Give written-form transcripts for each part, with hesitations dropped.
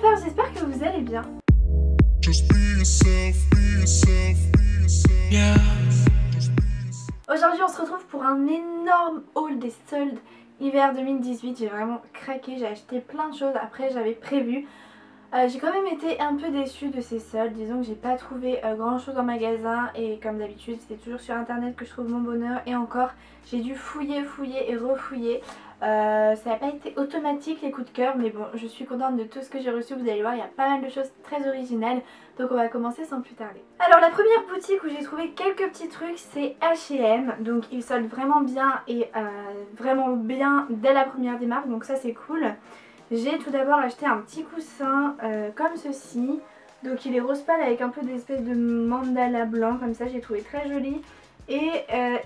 faire, j'espère que vous allez bien. Aujourd'hui on se retrouve pour un énorme haul des soldes hiver 2018. J'ai vraiment craqué, j'ai acheté plein de choses, après j'avais prévu. J'ai quand même été un peu déçue de ces soldes, disons que j'ai pas trouvé grand chose en magasin et comme d'habitude c'est toujours sur internet que je trouve mon bonheur et encore j'ai dû fouiller et refouiller. Ça n'a pas été automatique les coups de cœur mais bon je suis contente de tout ce que j'ai reçu, vous allez voir il y a pas mal de choses très originales donc on va commencer sans plus tarder. Alors la première boutique où j'ai trouvé quelques petits trucs c'est H&M, donc ils soldent vraiment bien et vraiment bien dès la première démarque donc ça c'est cool. J'ai tout d'abord acheté un petit coussin comme ceci, donc il est rose pâle avec un peu d'espèce de mandala blanc comme ça, j'ai trouvé très joli et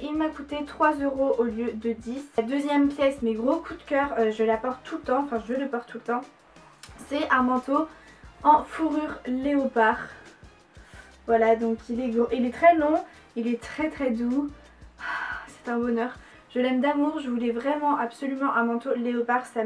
il m'a coûté 3 € au lieu de 10. La deuxième pièce, mes gros coups de cœur, je la porte tout le temps, enfin je le porte tout le temps, c'est un manteau en fourrure léopard. Voilà, donc il est très long, il est très doux, c'est un bonheur. Je l'aime d'amour, je voulais vraiment absolument un manteau léopard, ça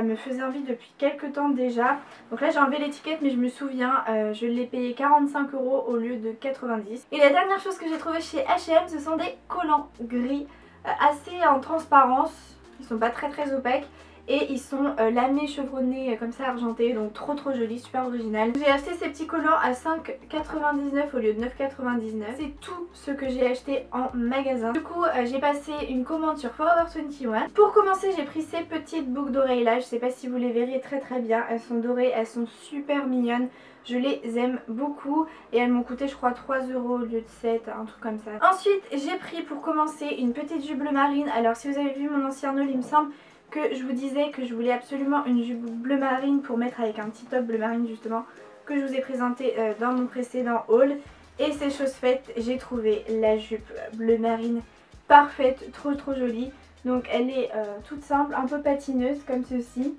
me faisait envie depuis quelques temps déjà. Donc là j'ai enlevé l'étiquette mais je me souviens, je l'ai payé 45 € au lieu de 90. Et la dernière chose que j'ai trouvée chez H&M ce sont des collants gris assez en transparence. Ils sont pas très opaques. Et ils sont lamés, chevronnés comme ça argentés, donc trop jolis, super original. J'ai acheté ces petits collants à 5,99 € au lieu de 9,99 €. C'est tout ce que j'ai acheté en magasin. Du coup j'ai passé une commande sur Forever 21. Pour commencer j'ai pris ces petites boucles d'oreilles là, je sais pas si vous les verrez très bien. Elles sont dorées, elles sont super mignonnes. Je les aime beaucoup et elles m'ont coûté je crois 3 € au lieu de 7, un truc comme ça. Ensuite j'ai pris pour commencer une petite jupe bleu marine. Alors si vous avez vu mon ancien haul il me semble que je vous disais que je voulais absolument une jupe bleu marine pour mettre avec un petit top bleu marine justement que je vous ai présenté dans mon précédent haul. Et c'est chose faite, j'ai trouvé la jupe bleu marine parfaite, trop jolie. Donc elle est toute simple, un peu patineuse comme ceci,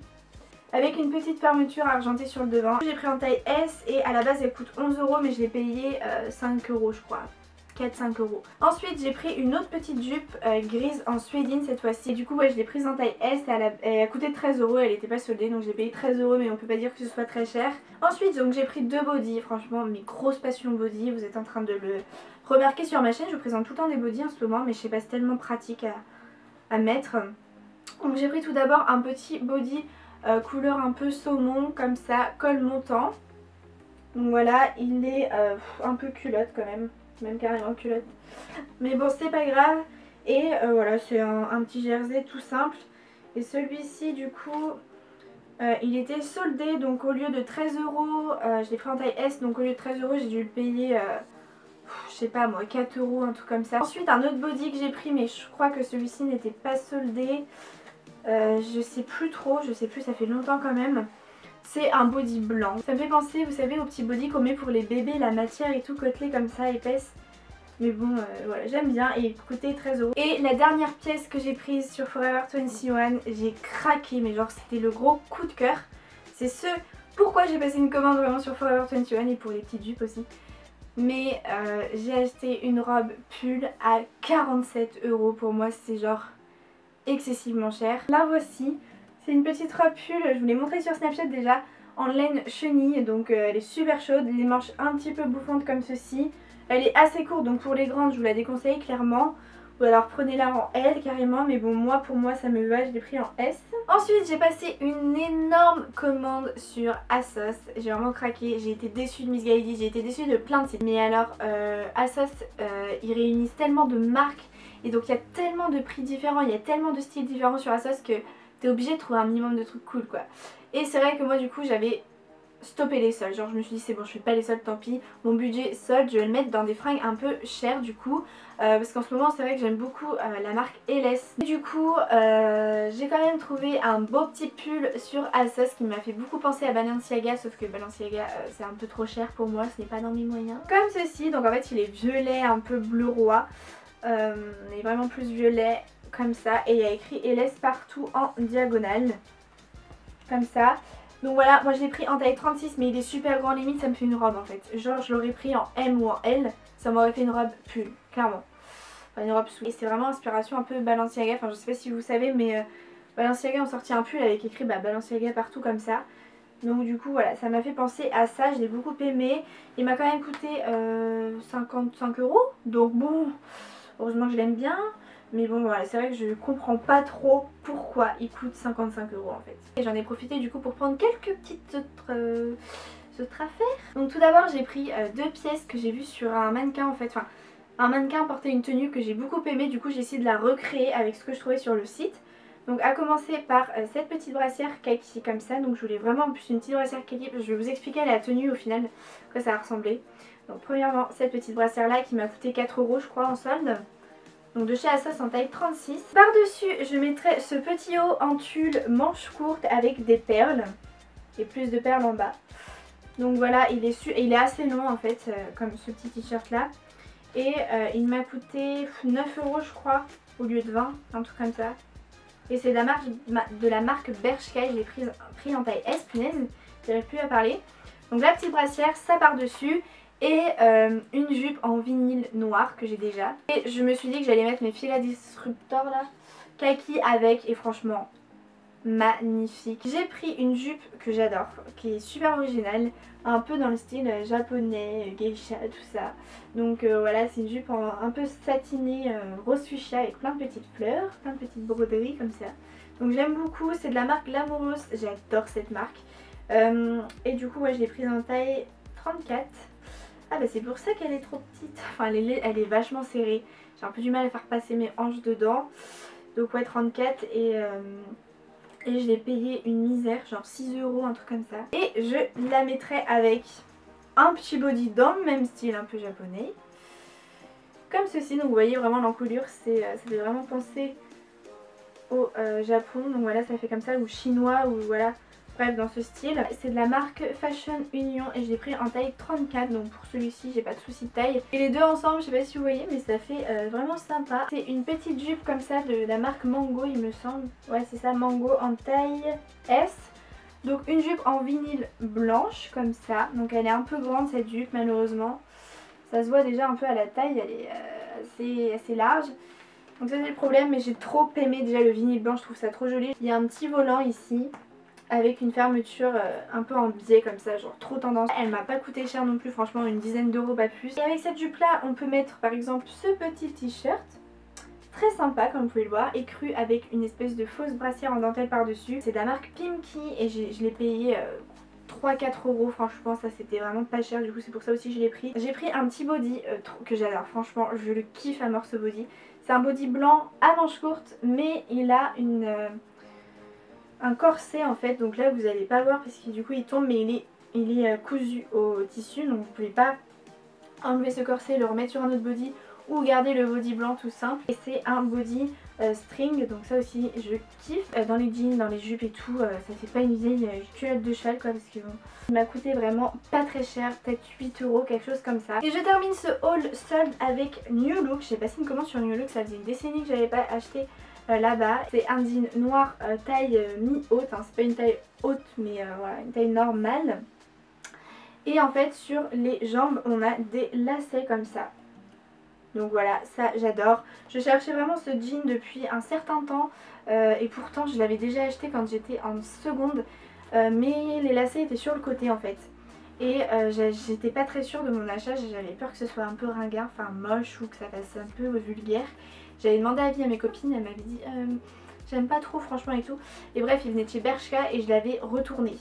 avec une petite fermeture argentée sur le devant. J'ai pris en taille S et à la base elle coûte 11 € mais je l'ai payé 5 € je crois. 4-5 €. Ensuite j'ai pris une autre petite jupe grise en suédine cette fois-ci. Et du coup ouais, je l'ai prise en taille S et elle a coûté 13 €, elle n'était pas soldée donc j'ai payé 13 € mais on peut pas dire que ce soit très cher. Ensuite donc j'ai pris deux bodys, franchement mes grosses passions body, vous êtes en train de le remarquer sur ma chaîne, je vous présente tout le temps des bodys en ce moment mais je sais pas, c'est tellement pratique à mettre. Donc j'ai pris tout d'abord un petit body couleur un peu saumon comme ça, col montant. Donc voilà, il est un peu culotte quand même carrément culotte. Mais bon c'est pas grave. Et voilà c'est un petit jersey tout simple. Et celui-ci du coup il était soldé donc au lieu de 13 €, je l'ai pris en taille S donc au lieu de 13 € j'ai dû le payer je sais pas moi 4 € un truc comme ça. Ensuite un autre body que j'ai pris mais je crois que celui-ci n'était pas soldé. Je sais plus trop, ça fait longtemps quand même. C'est un body blanc. Ça me fait penser, vous savez, au petit body qu'on met pour les bébés, la matière et tout côtelée comme ça, épaisse. Mais bon, voilà, j'aime bien et il coûtait 13 €. Et la dernière pièce que j'ai prise sur Forever 21, j'ai craqué, mais genre c'était le gros coup de cœur. C'est ce pourquoi j'ai passé une commande vraiment sur Forever 21 et pour les petites jupes aussi. Mais j'ai acheté une robe pull à 47 €. Pour moi, c'est genre excessivement cher. La voici. C'est une petite robe pull, je vous l'ai montré sur Snapchat déjà, en laine chenille, donc elle est super chaude, les manches un petit peu bouffantes comme ceci. Elle est assez courte donc pour les grandes je vous la déconseille clairement. Ou alors prenez-la en L carrément, mais bon pour moi ça me va, je l'ai pris en S. Ensuite j'ai passé une énorme commande sur ASOS, j'ai vraiment craqué, j'ai été déçue de Miss Guided, j'ai été déçue de plein de sites. Mais alors ASOS ils réunissent tellement de marques et donc il y a tellement de prix différents, il y a tellement de styles différents sur ASOS que t'es obligé de trouver un minimum de trucs cool quoi. Et c'est vrai que moi du coup j'avais stoppé les soldes, genre je me suis dit c'est bon je fais pas les soldes tant pis, mon budget solde je vais le mettre dans des fringues un peu chères du coup parce qu'en ce moment c'est vrai que j'aime beaucoup la marque Elles. Et du coup j'ai quand même trouvé un beau petit pull sur ASOS qui m'a fait beaucoup penser à Balenciaga, sauf que Balenciaga c'est un peu trop cher pour moi, ce n'est pas dans mes moyens. Comme ceci, donc en fait il est violet un peu bleu roi, mais vraiment plus violet comme ça et il y a écrit Elles partout en diagonale comme ça. Donc voilà, moi je l'ai pris en taille 36 mais il est super grand, limite ça me fait une robe en fait. Genre je l'aurais pris en M ou en L, ça m'aurait fait une robe pull, clairement. Enfin une robe sous. Et c'est vraiment inspiration un peu Balenciaga, enfin je sais pas si vous savez mais Balenciaga ont sorti un pull avec écrit Balenciaga partout comme ça. Donc du coup voilà, ça m'a fait penser à ça, je l'ai beaucoup aimé. Il m'a quand même coûté 55 €. Donc bon, heureusement que je l'aime bien. Mais bon voilà, c'est vrai que je comprends pas trop pourquoi il coûte 55 € en fait. Et j'en ai profité du coup pour prendre quelques petites autres affaires. Donc tout d'abord j'ai pris deux pièces que j'ai vues sur un mannequin en fait. Enfin, un mannequin portait une tenue que j'ai beaucoup aimée, du coup j'ai essayé de la recréer avec ce que je trouvais sur le site. Donc à commencer par cette petite brassière kaki comme ça, donc je voulais vraiment en plus une petite brassière kaki, je vais vous expliquer la tenue au final, quoi ça a ressemblé. Donc premièrement cette petite brassière là qui m'a coûté 4 € je crois en solde. Donc de chez Asos en taille 36. Par dessus je mettrai ce petit haut en tulle manche courte avec des perles et plus de perles en bas. Donc voilà, il est assez long en fait, comme ce petit t-shirt là. Et il m'a coûté 9 € je crois, au lieu de 20, un truc comme ça. Et c'est de la marque Bershka, je l'ai pris en taille S, punaise, j'arrive plus à parler. Donc la petite brassière, ça par dessus. Et une jupe en vinyle noir que j'ai déjà. Et je me suis dit que j'allais mettre mes fils à disruptor là, kaki avec, et franchement magnifique. J'ai pris une jupe que j'adore, qui est super originale, un peu dans le style japonais, geisha, tout ça. Donc voilà, c'est une jupe un peu satinée, rose fuchsia avec plein de petites fleurs, plein de petites broderies comme ça. Donc j'aime beaucoup, c'est de la marque Glamorous, j'adore cette marque. Et du coup ouais, je l'ai prise en taille 34. Ah bah c'est pour ça qu'elle est trop petite, enfin elle est vachement serrée. J'ai un peu du mal à faire passer mes hanches dedans. Donc ouais 34 et je l'ai payé une misère, genre 6 € un truc comme ça. Et je la mettrai avec un petit body dans le même style un peu japonais. Comme ceci, donc vous voyez vraiment l'encolure, ça fait vraiment penser au Japon. Donc voilà, ça fait comme ça, ou chinois, ou voilà. Bref, dans ce style. C'est de la marque Fashion Union et je l'ai pris en taille 34. Donc pour celui-ci, j'ai pas de souci de taille. Et les deux ensemble, je sais pas si vous voyez, mais ça fait vraiment sympa. C'est une petite jupe comme ça de la marque Mango, il me semble. Ouais, c'est ça, Mango en taille S. Donc une jupe en vinyle blanche comme ça. Donc elle est un peu grande cette jupe malheureusement. Ça se voit déjà un peu à la taille, elle est assez large. Donc ça c'est le problème, mais j'ai trop aimé déjà le vinyle blanc, je trouve ça trop joli. Il y a un petit volant ici avec une fermeture un peu en biais comme ça, genre trop tendance. Elle m'a pas coûté cher non plus, franchement une dizaine d'euros pas plus. Et avec cette jupe là on peut mettre par exemple ce petit t-shirt, très sympa comme vous pouvez le voir, écru avec une espèce de fausse brassière en dentelle par dessus. C'est de la marque Pimki et je l'ai payé 3-4 € franchement, ça c'était vraiment pas cher, du coup c'est pour ça aussi que je l'ai pris. J'ai pris un petit body que j'adore, franchement je le kiffe à mort ce body. C'est un body blanc à manches courtes mais il a un corset en fait, donc là vous allez pas voir parce que du coup il tombe, mais il est cousu au tissu, donc vous pouvez pas enlever ce corset, le remettre sur un autre body ou garder le body blanc tout simple. Et c'est un body string, donc ça aussi je kiffe. Dans les jeans, dans les jupes et tout, ça fait pas une vieille culotte de cheval quoi, parce que bon, il m'a coûté vraiment pas très cher, peut-être 8 €, quelque chose comme ça. Et je termine ce haul solde avec New Look. J'ai passé une commande sur New Look, ça faisait une décennie que j'avais pas acheté là-bas. C'est un jean noir taille mi-haute, hein. C'est pas une taille haute mais voilà, une taille normale. Et en fait sur les jambes on a des lacets comme ça. Donc voilà, ça j'adore. Je cherchais vraiment ce jean depuis un certain temps et pourtant je l'avais déjà acheté quand j'étais en seconde. Mais les lacets étaient sur le côté en fait. Et j'étais pas très sûre de mon achat, j'avais peur que ce soit un peu ringard, enfin moche ou que ça fasse un peu vulgaire. J'avais demandé avis à mes copines, elles m'avaient dit j'aime pas trop franchement et tout. Et bref, il venait de chez Bershka et je l'avais retourné.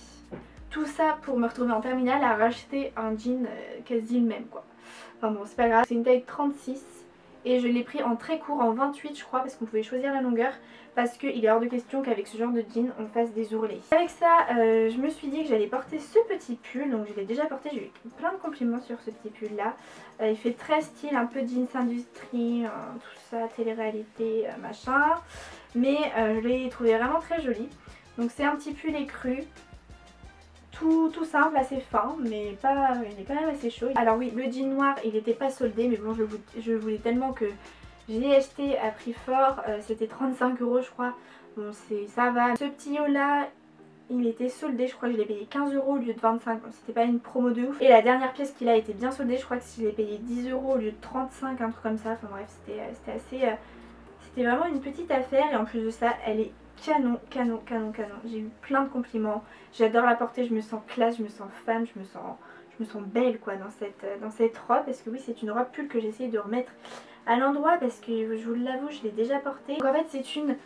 Tout ça pour me retrouver en terminale à racheter un jean quasi le même quoi. Enfin bon, c'est pas grave. C'est une taille 36 et je l'ai pris en très court, en 28 je crois, parce qu'on pouvait choisir la longueur. Parce qu'il est hors de question qu'avec ce genre de jean on fasse des ourlets. Avec ça, je me suis dit que j'allais porter ce petit pull. Donc je l'ai déjà porté, j'ai eu plein de compliments sur ce petit pull là. Il fait très style, un peu jeans industrie, tout ça, télé-réalité, machin. Mais je l'ai trouvé vraiment très joli. Donc c'est un petit pull écru. Tout simple, assez fin, mais pas, il est quand même assez chaud. Alors oui, le jean noir, il n'était pas soldé, mais bon, je voulais tellement que je l'ai acheté à prix fort. C'était 35 € je crois. Bon, ça va. Ce petit haut là, il était soldé, je crois que je l'ai payé 15 € au lieu de 25. Bon, c'était pas une promo de ouf. Et la dernière pièce qu'il a été bien soldée, je crois que je l'ai payé 10 € au lieu de 35, un truc comme ça. Enfin bref, c'était assez... C'était vraiment une petite affaire et en plus de ça, elle est canon. J'ai eu plein de compliments. J'adore la porter, je me sens classe, je me sens femme, je me sens belle quoi dans cette robe. Parce que oui, c'est une robe pull que j'essaye de remettre à l'endroit parce que je vous l'avoue, je l'ai déjà portée. Donc en fait, c'est une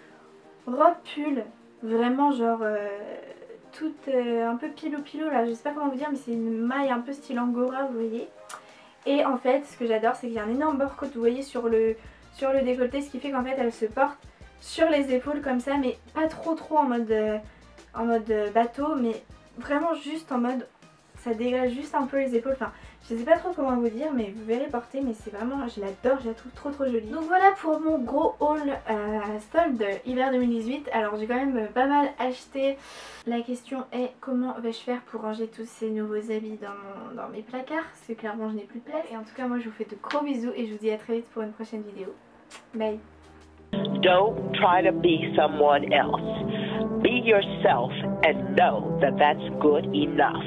robe pull vraiment genre toute un peu pilou là, je sais pas comment vous dire, mais c'est une maille un peu style angora, vous voyez. Et en fait, ce que j'adore, c'est qu'il y a un énorme bore-côte, vous voyez, sur le décolleté, ce qui fait qu'en fait, elle se porte sur les épaules comme ça, mais pas trop en mode bateau, mais vraiment juste en mode, ça dégage juste un peu les épaules. Enfin, je sais pas trop comment vous dire, mais vous verrez porter, mais c'est vraiment, je l'adore, je la trouve trop jolie. Donc voilà pour mon gros haul solde hiver 2018. Alors j'ai quand même pas mal acheté. La question est comment vais-je faire pour ranger tous ces nouveaux habits dans mes placards, parce que clairement je n'ai plus de place. Et en tout cas moi je vous fais de gros bisous et je vous dis à très vite pour une prochaine vidéo. Bye. Don't try to be someone else. Be yourself and know that that's good enough.